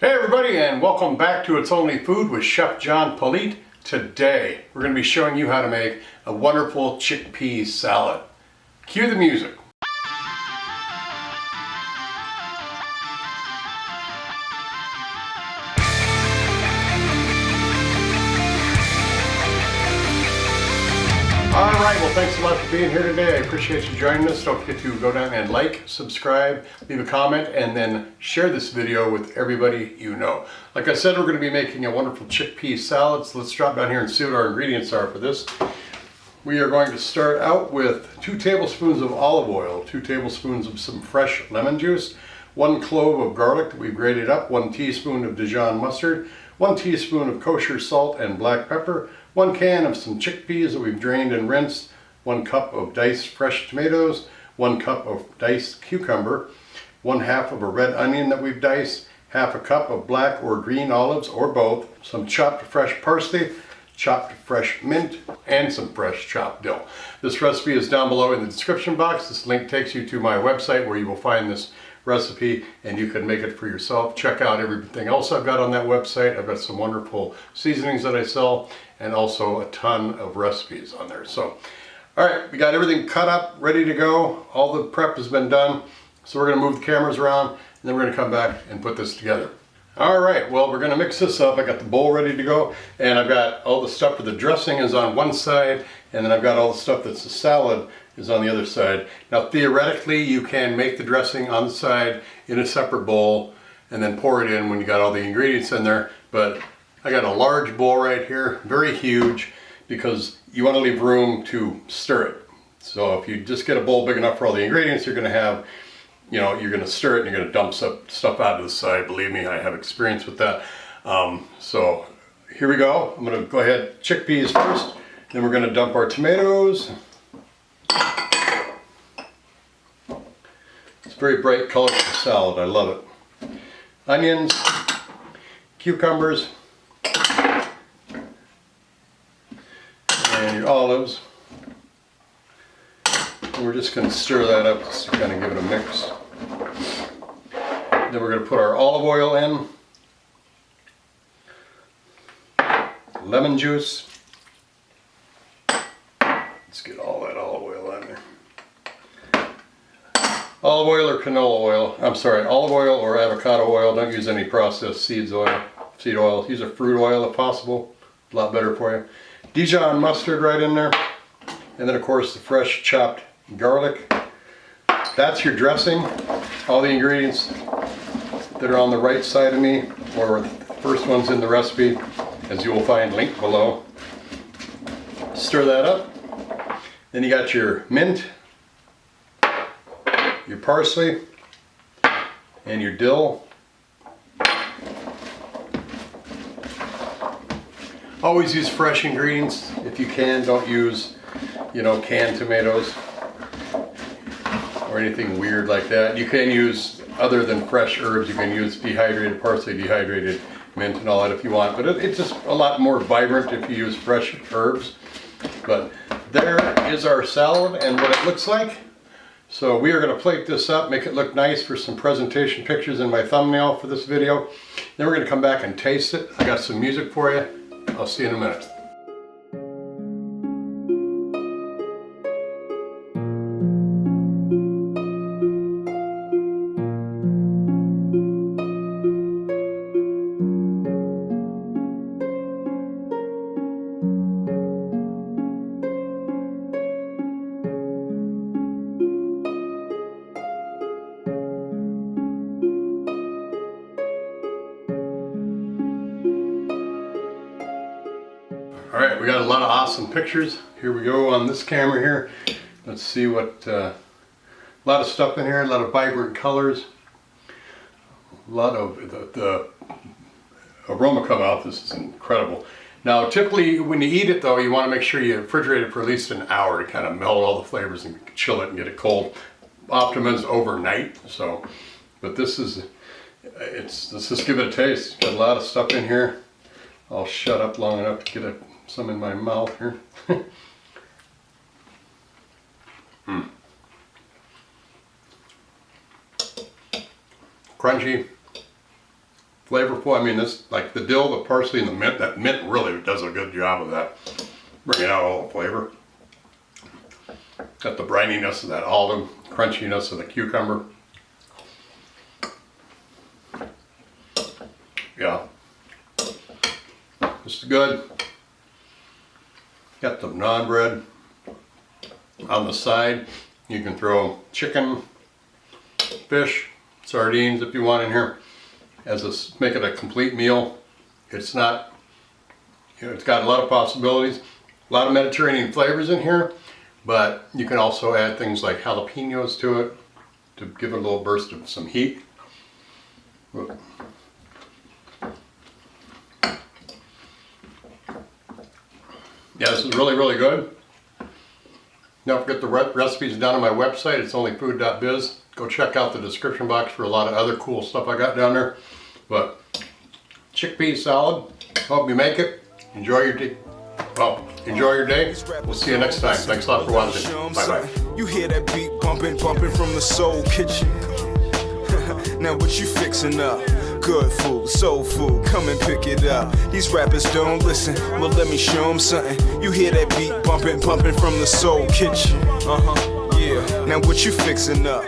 Hey everybody, and welcome back to It's Only Food with Chef John Politte. Today we're going to be showing you how to make a wonderful chickpea salad. Cue the music. Alright, well thanks a lot for being here today. I appreciate you joining us. Don't forget to go down and like, subscribe, leave a comment, and then share this video with everybody you know. Like I said, we're going to be making a wonderful chickpea salad, so let's drop down here and see what our ingredients are for this. We are going to start out with 2 tablespoons of olive oil, 2 tablespoons of some fresh lemon juice, 1 clove of garlic that we've grated up, 1 teaspoon of Dijon mustard, 1 teaspoon of kosher salt and black pepper, 1 can of some chickpeas that we've drained and rinsed, 1 cup of diced fresh tomatoes, 1 cup of diced cucumber, 1/2 of a red onion that we've diced, 1/2 cup of black or green olives or both, some chopped fresh parsley, chopped fresh mint, and some fresh chopped dill. This recipe is down below in the description box. This link takes you to my website where you will find this recipe and you can make it for yourself. Check out everything else I've got on that website. I've got some wonderful seasonings that I sell and also a ton of recipes on there. So, all right, we got everything cut up, ready to go. All the prep has been done. So we're gonna move the cameras around and then we're gonna come back and put this together. All right, well, we're gonna mix this up. I got the bowl ready to go and I've got all the stuff for the dressing is on one side and then I've got all the stuff that's the salad is on the other side. Now, theoretically, you can make the dressing on the side in a separate bowl and then pour it in when you got all the ingredients in there. But I got a large bowl right here, very huge, because you want to leave room to stir it. So if you just get a bowl big enough for all the ingredients, you're going to have, you know, you're going to stir it and you're going to dump stuff out to the side. Believe me, I have experience with that. So here we go. I'm going to go ahead, chickpeas first, then we're going to dump our tomatoes. It's a very bright colorful salad, I love it. Onions, cucumbers, and your olives. And we're just going to stir that up just to kind of give it a mix. Then we're going to put our olive oil in, lemon juice. Let's get all that olive oil on there. Olive oil or canola oil, I'm sorry, olive oil or avocado oil. Don't use any processed seed oil. Use a fruit oil if possible, a lot better for you. Dijon mustard right in there. And then of course the fresh chopped garlic. That's your dressing. All the ingredients that are on the right side of me, or the first ones in the recipe, as you will find linked below. Stir that up. Then you got your mint, your parsley, and your dill. Always use fresh ingredients if you can. Don't use, you know, canned tomatoes or anything weird like that. You can use, other than fresh herbs, you can use dehydrated parsley, dehydrated mint and all that if you want, but it's just a lot more vibrant if you use fresh herbs. But there is our salad and what it looks like. So we are going to plate this up, make it look nice for some presentation pictures in my thumbnail for this video. Then we're going to come back and taste it. I got some music for you. I'll see you in a minute. All right, we got a lot of awesome pictures. Here we go on this camera here. Let's see what, a lot of stuff in here, a lot of vibrant colors. A lot of the aroma coming out, this is incredible. Now typically when you eat it though, you want to make sure you refrigerate it for at least an hour to kind of melt all the flavors and chill it and get it cold. Optimum is overnight, so, but this is, let's just give it a taste. Got a lot of stuff in here. I'll shut up long enough to get some in my mouth here. Crunchy, flavorful. I mean, this, like the dill, the parsley, and the mint, that mint really does a good job of that. Bringing out all the flavor. Got the brininess of that olive, crunchiness of the cucumber. Yeah. This is good. Got the naan bread on the side. You can throw chicken, fish, sardines if you want in here. As this, make it a complete meal. It's not, you know, it's got a lot of possibilities, a lot of Mediterranean flavors in here, but you can also add things like jalapenos to it to give it a little burst of some heat. Yeah, this is really, really good. Don't forget the recipes down on my website. It's onlyfood.biz. Go check out the description box for a lot of other cool stuff I got down there. But chickpea salad, hope you make it. Enjoy your day. Well, enjoy your day. We'll see you next time. Thanks a lot for watching. Bye-bye. You hear that beat bumping from the soul kitchen. Now what you fixing up? Good food, soul food, come and pick it up. These rappers don't listen, well let me show them something. You hear that beat bumping from the soul kitchen. Yeah, now what you fixing up?